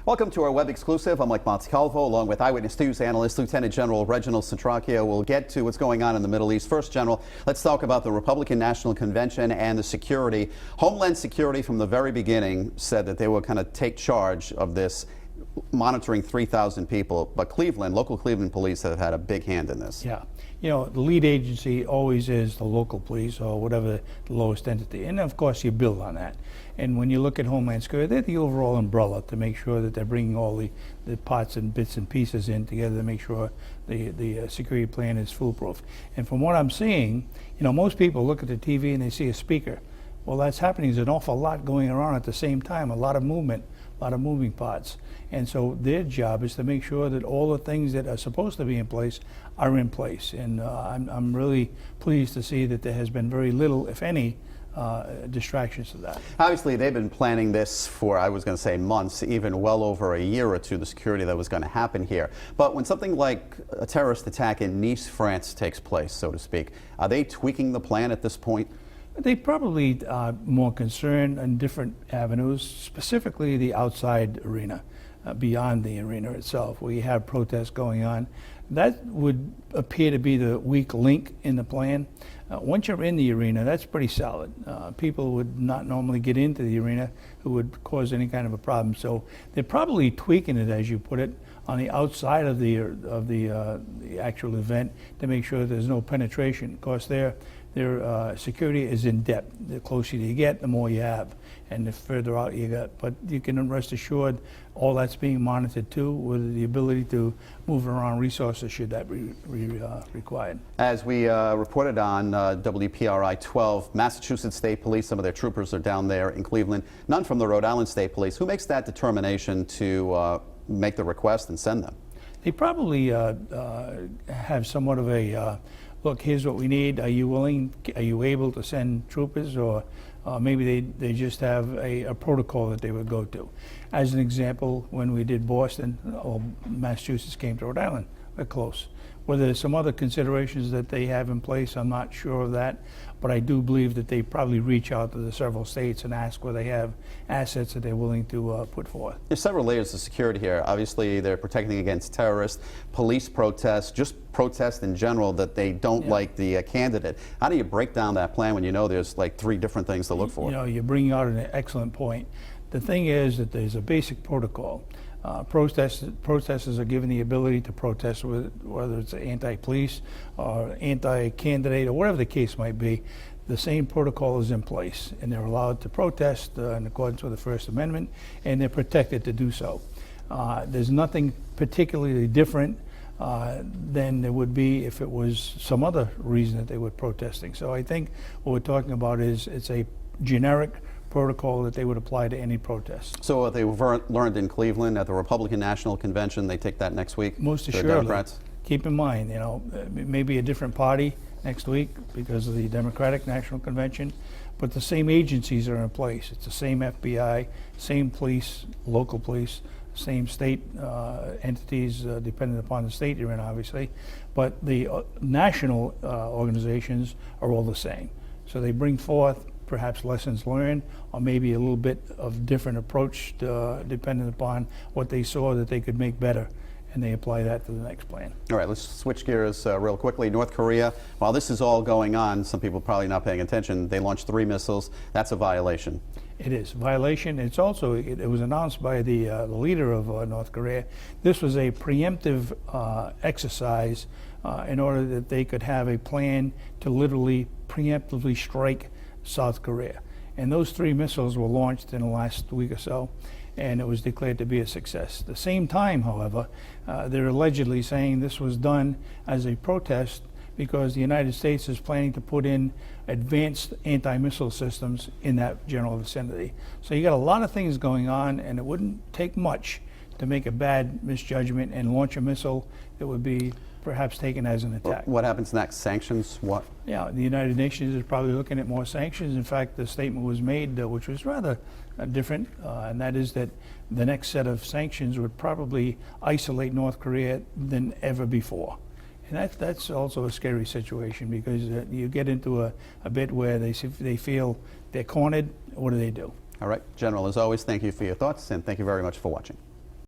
Welcome to our web exclusive. I'm Mike Montecalvo, along with Eyewitness News analyst Lieutenant General Reginald Centracchio. We'll get to what's going on in the Middle East. First, General, let's talk about the Republican National Convention and the security. Homeland Security from the very beginning said that they will kind of take charge of this, monitoring 3,000 people. But local Cleveland police have had a big hand in this. Yeah. You know, the lead agency always is the local police or whatever the lowest entity. And of course, you build on that. And when you look at Homeland Security, they're the overall umbrella to make sure that they're bringing all the parts and bits and pieces in together to make sure the security plan is foolproof. And from what I'm seeing, you know, most people look at the TV and they see a speaker. Well, that's happening. There's an awful lot going around at the same time, a lot of movement, a lot of moving parts. And so their job is to make sure that all the things that are supposed to be in place are in place. And I'm really pleased to see that there has been very little, if any, distractions to that. Obviously, they've been planning this for, I was going to say months, even well over a year or two, the security that was going to happen here. But when something like a terrorist attack in Nice, France takes place, so to speak, are they tweaking the plan at this point? They probably are more concerned in different avenues, specifically the outside arena, beyond the arena itself, where you have protests going on. That would appear to be the weak link in the plan. Once you're in the arena, that's pretty solid. People would not normally get into the arena who would cause any kind of a problem. So they're probably tweaking it, as you put it, on the outside of the actual event to make sure there's no penetration. Of course, their security is in depth. The closer you get, the more you have, and the further out you get. But you can rest assured all that's being monitored too, with the ability to move around resources should that be required. As we reported on WPRI 12, Massachusetts State Police, some of their troopers are down there in Cleveland, none from the Rhode Island State Police. Who makes that determination to make the request and send them? They probably have somewhat of a look, here's what we need. Are you willing? Are you able to send troopers? Or maybe they just have a protocol that they would go to. As an example, when we did Boston, Massachusetts came to Rhode Island. We're close. Whether there's some other considerations that they have in place, I'm not sure of that. But I do believe that they probably reach out to the several states and ask where they have assets that they're willing to put forth. There's several layers of security here. Obviously, they're protecting against terrorists, police protests, just protests in general that they don't like the candidate. How do you break down that plan when you know there's like 3 different things to look for? You know, you're bringing out an excellent point. The thing is that there's a basic protocol. Protesters are given the ability to protest, whether it's anti-police or anti-candidate or whatever the case might be. The same protocol is in place, and they're allowed to protest in accordance with the First Amendment, and they're protected to do so. There's nothing particularly different than there would be if it was some other reason that they were protesting. So I think what we're talking about is it's a generic protocol that they would apply to any protest. So what they've learned in Cleveland at the Republican National Convention, they take that next week? Most assuredly. Democrats? Keep in mind, you know, maybe a different party next week because of the Democratic National Convention, but the same agencies are in place. It's the same FBI, same police, local police, same state entities, depending upon the state you're in, obviously, but the national organizations are all the same. So they bring forth perhaps lessons learned, or maybe a little bit of different approach depending upon what they saw that they could make better, and they apply that to the next plan. All right, let's switch gears real quickly. North Korea, while this is all going on, some people probably not paying attention, they launched 3 missiles. That's a violation. It is a violation. It's also, it was announced by the leader of North Korea. This was a preemptive exercise in order that they could have a plan to literally preemptively strike South Korea. And those 3 missiles were launched in the last week or so, and it was declared to be a success. At the same time, however, they're allegedly saying this was done as a protest because the United States is planning to put in advanced anti-missile systems in that general vicinity. So you got a lot of things going on, and it wouldn't take much to make a bad misjudgment and launch a missile that would be perhaps taken as an attack. What happens next? Sanctions? What? Yeah, the United Nations is probably looking at more sanctions. In fact, the statement was made, which was rather different, and that is that the next set of sanctions would probably isolate North Korea than ever before. And that's also a scary situation because you get into a bit where they feel they're cornered. What do they do? All right, General, as always, thank you for your thoughts, and thank you very much for watching.